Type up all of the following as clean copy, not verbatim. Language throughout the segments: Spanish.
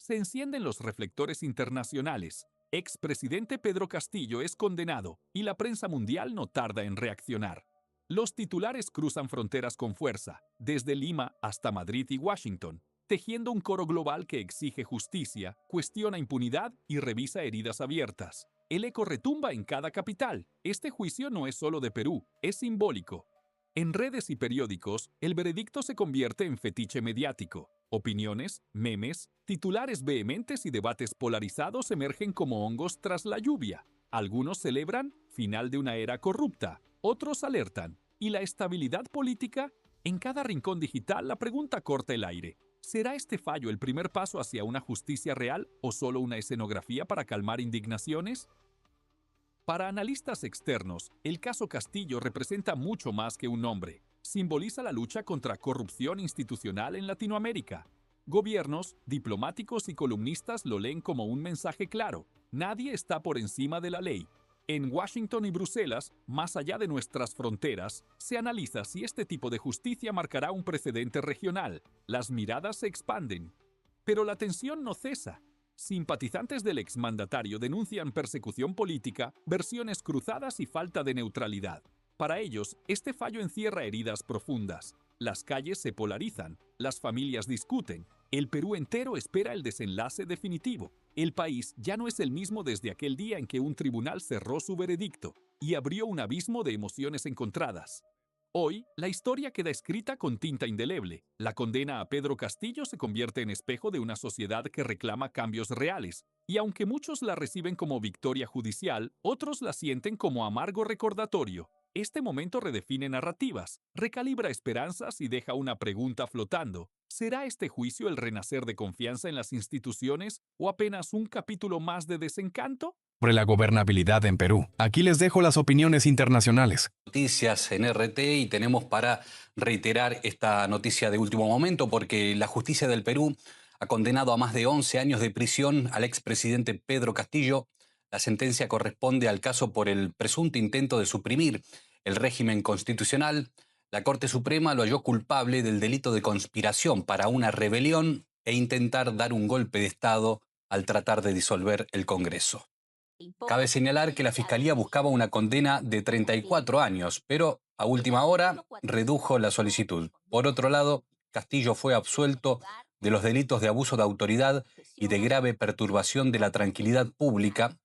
Se encienden los reflectores internacionales. Expresidente Pedro Castillo es condenado y la prensa mundial no tarda en reaccionar. Los titulares cruzan fronteras con fuerza, desde Lima hasta Madrid y Washington, tejiendo un coro global que exige justicia, cuestiona impunidad y revisa heridas abiertas. El eco retumba en cada capital. Este juicio no es solo de Perú, es simbólico. En redes y periódicos, el veredicto se convierte en fetiche mediático. Opiniones, memes, titulares vehementes y debates polarizados emergen como hongos tras la lluvia. Algunos celebran final de una era corrupta, otros alertan. ¿Y la estabilidad política? En cada rincón digital la pregunta corta el aire. ¿Será este fallo el primer paso hacia una justicia real o solo una escenografía para calmar indignaciones? Para analistas externos, el caso Castillo representa mucho más que un nombre. Simboliza la lucha contra corrupción institucional en Latinoamérica. Gobiernos, diplomáticos y columnistas lo leen como un mensaje claro. Nadie está por encima de la ley. En Washington y Bruselas, más allá de nuestras fronteras, se analiza si este tipo de justicia marcará un precedente regional. Las miradas se expanden. Pero la tensión no cesa. Simpatizantes del exmandatario denuncian persecución política, versiones cruzadas y falta de neutralidad. Para ellos, este fallo encierra heridas profundas. Las calles se polarizan, las familias discuten, el Perú entero espera el desenlace definitivo. El país ya no es el mismo desde aquel día en que un tribunal cerró su veredicto y abrió un abismo de emociones encontradas. Hoy, la historia queda escrita con tinta indeleble. La condena a Pedro Castillo se convierte en espejo de una sociedad que reclama cambios reales. Y aunque muchos la reciben como victoria judicial, otros la sienten como amargo recordatorio. Este momento redefine narrativas, recalibra esperanzas y deja una pregunta flotando. ¿Será este juicio el renacer de confianza en las instituciones o apenas un capítulo más de desencanto? Sobre la gobernabilidad en Perú. Aquí les dejo las opiniones internacionales. Noticias en RT y tenemos para reiterar esta noticia de último momento porque la justicia del Perú ha condenado a más de 11 años de prisión al expresidente Pedro Castillo. La sentencia corresponde al caso por el presunto intento de suprimir el régimen constitucional. La Corte Suprema lo halló culpable del delito de conspiración para una rebelión e intentar dar un golpe de Estado al tratar de disolver el Congreso. Cabe señalar que la Fiscalía buscaba una condena de 34 años, pero a última hora redujo la solicitud. Por otro lado, Castillo fue absuelto de los delitos de abuso de autoridad y de grave perturbación de la tranquilidad pública.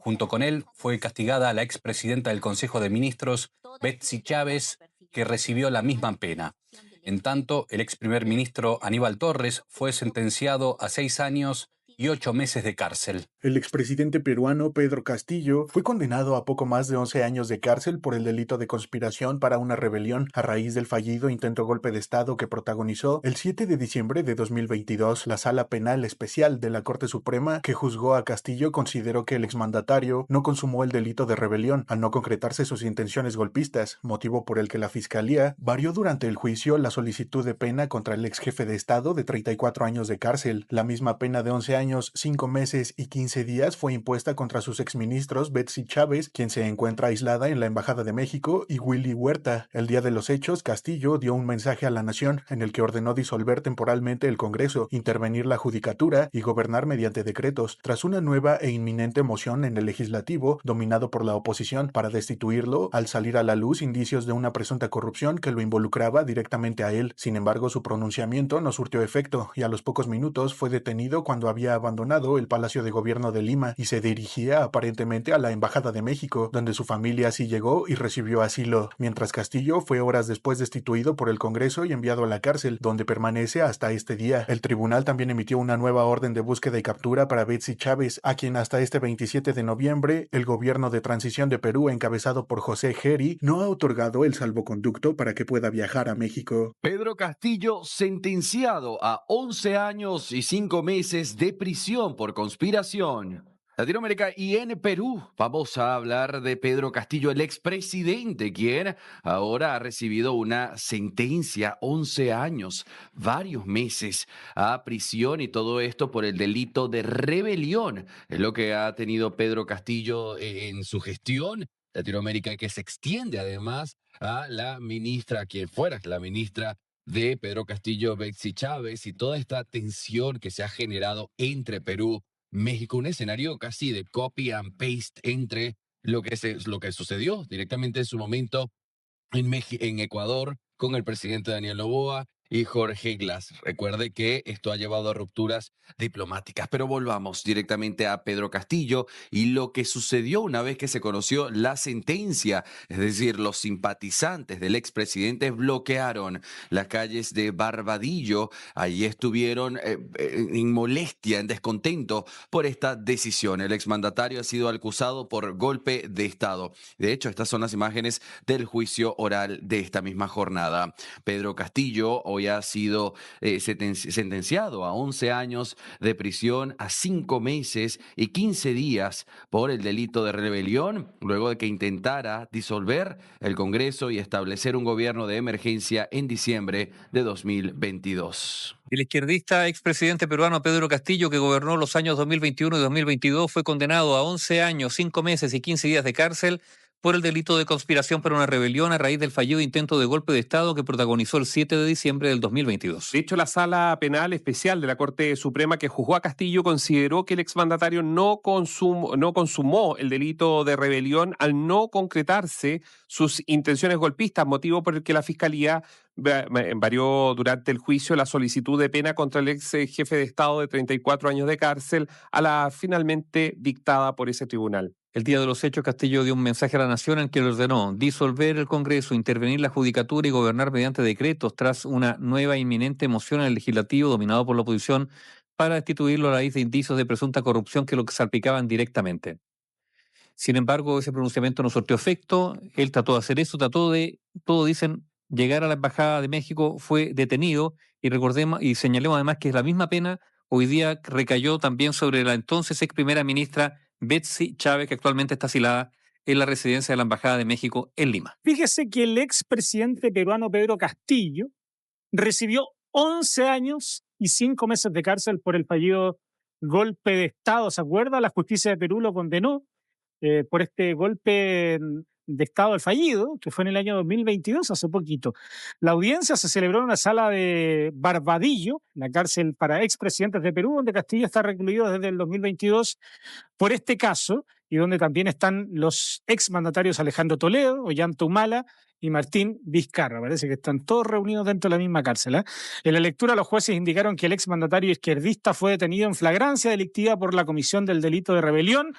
Junto con él fue castigada la expresidenta del Consejo de Ministros, Betsy Chávez, que recibió la misma pena. En tanto, el ex primer ministro Aníbal Torres fue sentenciado a 6 años y 8 meses de cárcel. El expresidente peruano Pedro Castillo fue condenado a poco más de 11 años de cárcel por el delito de conspiración para una rebelión a raíz del fallido intento golpe de Estado que protagonizó el 7 de diciembre de 2022. La Sala Penal Especial de la Corte Suprema que juzgó a Castillo consideró que el exmandatario no consumó el delito de rebelión al no concretarse sus intenciones golpistas, motivo por el que la Fiscalía varió durante el juicio la solicitud de pena contra el ex jefe de Estado de 34 años de cárcel. La misma pena de 11 años, 5 meses y 15 días fue impuesta contra sus exministros Betsy Chávez, quien se encuentra aislada en la Embajada de México, y Willy Huerta. El día de los hechos, Castillo dio un mensaje a la nación en el que ordenó disolver temporalmente el Congreso, intervenir la Judicatura y gobernar mediante decretos, tras una nueva e inminente moción en el Legislativo, dominado por la oposición, para destituirlo al salir a la luz indicios de una presunta corrupción que lo involucraba directamente a él. Sin embargo, su pronunciamiento no surtió efecto y a los pocos minutos fue detenido cuando había abandonado el Palacio de Gobierno de Lima y se dirigía aparentemente a la Embajada de México, donde su familia sí llegó y recibió asilo, mientras Castillo fue horas después destituido por el Congreso y enviado a la cárcel, donde permanece hasta este día. El tribunal también emitió una nueva orden de búsqueda y captura para Betsy Chávez, a quien hasta este 27 de noviembre el gobierno de transición de Perú, encabezado por José Geri, no ha otorgado el salvoconducto para que pueda viajar a México. Pedro Castillo sentenciado a 11 años y 5 meses de prisión por conspiración. Latinoamérica y en Perú vamos a hablar de Pedro Castillo, el expresidente, quien ahora ha recibido una sentencia, 11 años, varios meses a prisión y todo esto por el delito de rebelión. Es lo que ha tenido Pedro Castillo en su gestión. Latinoamérica que se extiende además a la ministra, quien fuera la ministra de Pedro Castillo, Betsy Chávez y toda esta tensión que se ha generado entre Perú, México, un escenario casi de copy and paste entre lo que sucedió directamente en su momento en Ecuador con el presidente Daniel Noboa y Jorge Glass. Recuerde que esto ha llevado a rupturas diplomáticas, pero volvamos directamente a Pedro Castillo y lo que sucedió una vez que se conoció la sentencia, es decir, los simpatizantes del expresidente bloquearon las calles de Barbadillo, allí estuvieron en molestia, en descontento por esta decisión. El exmandatario ha sido acusado por golpe de Estado. De hecho, estas son las imágenes del juicio oral de esta misma jornada. Pedro Castillo hoy ha sido sentenciado a 11 años de prisión, a 5 meses y 15 días por el delito de rebelión, luego de que intentara disolver el Congreso y establecer un gobierno de emergencia en diciembre de 2022. El izquierdista expresidente peruano Pedro Castillo, que gobernó los años 2021 y 2022, fue condenado a 11 años, 5 meses y 15 días de cárcel por el delito de conspiración para una rebelión a raíz del fallido intento de golpe de Estado que protagonizó el 7 de diciembre del 2022. De hecho, la Sala Penal Especial de la Corte Suprema que juzgó a Castillo consideró que el exmandatario no consumó el delito de rebelión al no concretarse sus intenciones golpistas, motivo por el que la Fiscalía varió durante el juicio la solicitud de pena contra el ex jefe de Estado de 34 años de cárcel a la finalmente dictada por ese tribunal. El día de los hechos, Castillo dio un mensaje a la nación en que le ordenó disolver el Congreso, intervenir la Judicatura y gobernar mediante decretos tras una nueva e inminente moción en el Legislativo dominado por la oposición para destituirlo a raíz de indicios de presunta corrupción que lo salpicaban directamente. Sin embargo, ese pronunciamiento no surtió efecto. Él trató de hacer eso, todo dicen, llegar a la Embajada de México, fue detenido y recordemos y señalemos además que la misma pena hoy día recayó también sobre la entonces ex primera ministra Betsy Chávez, que actualmente está asilada en la residencia de la Embajada de México en Lima. Fíjese que el expresidente peruano Pedro Castillo recibió 11 años y 5 meses de cárcel por el fallido golpe de Estado. ¿Se acuerda? La justicia de Perú lo condenó por este golpe de Estado al fallido, que fue en el año 2022, hace poquito. La audiencia se celebró en la sala de Barbadillo, la cárcel para expresidentes de Perú, donde Castillo está recluido desde el 2022 por este caso, y donde también están los exmandatarios Alejandro Toledo, Ollanta Humala y Martín Vizcarra. Parece que están todos reunidos dentro de la misma cárcel, ¿eh? En la lectura, los jueces indicaron que el exmandatario izquierdista fue detenido en flagrancia delictiva por la comisión del delito de rebelión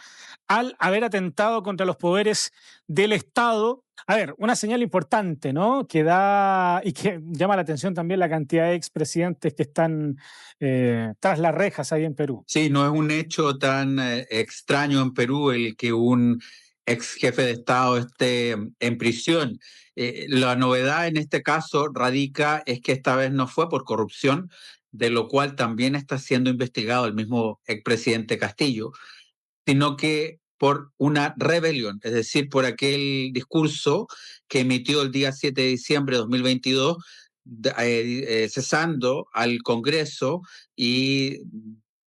al haber atentado contra los poderes del Estado. A ver, una señal importante, ¿no? Que da y que llama la atención también la cantidad de expresidentes que están tras las rejas ahí en Perú. Sí, no es un hecho tan extraño en Perú el que un ex jefe de Estado esté en prisión. La novedad en este caso radica es que esta vez no fue por corrupción, de lo cual también está siendo investigado el mismo expresidente Castillo, sino que por una rebelión, es decir, por aquel discurso que emitió el día 7 de diciembre de 2022, cesando al Congreso y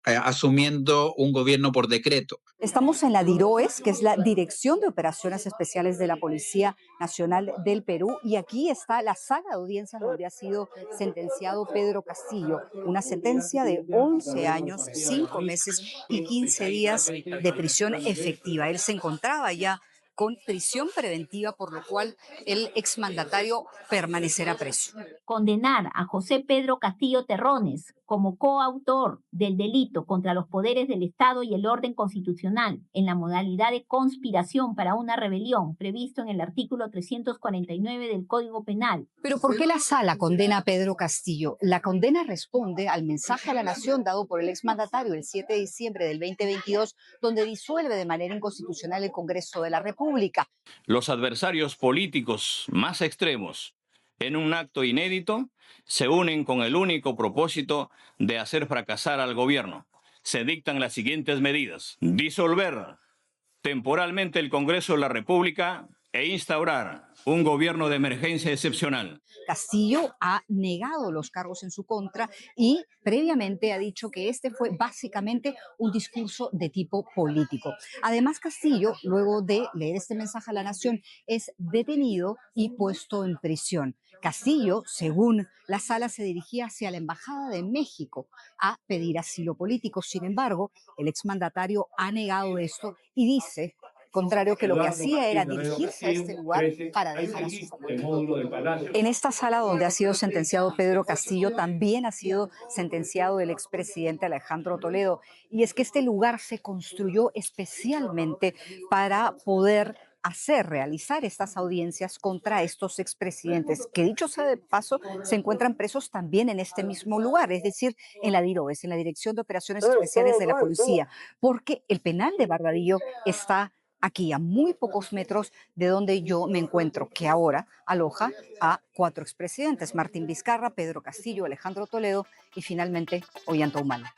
asumiendo un gobierno por decreto. Estamos en la DIROES, que es la Dirección de Operaciones Especiales de la Policía Nacional del Perú, y aquí está la sala de audiencias donde ha sido sentenciado Pedro Castillo, una sentencia de 11 años, 5 meses y 15 días de prisión efectiva. Él se encontraba ya con prisión preventiva, por lo cual el exmandatario permanecerá preso. Condenar a José Pedro Castillo Terrones como coautor del delito contra los poderes del Estado y el orden constitucional en la modalidad de conspiración para una rebelión previsto en el artículo 349 del Código Penal. Pero ¿por qué la sala condena a Pedro Castillo? La condena responde al mensaje a la nación dado por el exmandatario el 7 de diciembre del 2022, donde disuelve de manera inconstitucional el Congreso de la República. Los adversarios políticos más extremos, en un acto inédito, se unen con el único propósito de hacer fracasar al gobierno. Se dictan las siguientes medidas: disolver temporalmente el Congreso de la República e instaurar un gobierno de emergencia excepcional. Castillo ha negado los cargos en su contra y previamente ha dicho que este fue básicamente un discurso de tipo político. Además, Castillo, luego de leer este mensaje a la nación, es detenido y puesto en prisión. Castillo, según la sala, se dirigía hacia la Embajada de México a pedir asilo político. Sin embargo, el exmandatario ha negado esto y dice, contrario, que lo que hacía era dirigirse a este lugar para dejar a su familia. En esta sala donde ha sido sentenciado Pedro Castillo, también ha sido sentenciado el expresidente Alejandro Toledo. Y es que este lugar se construyó especialmente para poder realizar estas audiencias contra estos expresidentes, que dicho sea de paso, se encuentran presos también en este mismo lugar, es decir, en la DIROES, en la Dirección de Operaciones Especiales de la Policía, porque el penal de Barbadillo está aquí a muy pocos metros de donde yo me encuentro, que ahora aloja a 4 expresidentes: Martín Vizcarra, Pedro Castillo, Alejandro Toledo y finalmente Ollanta Humala.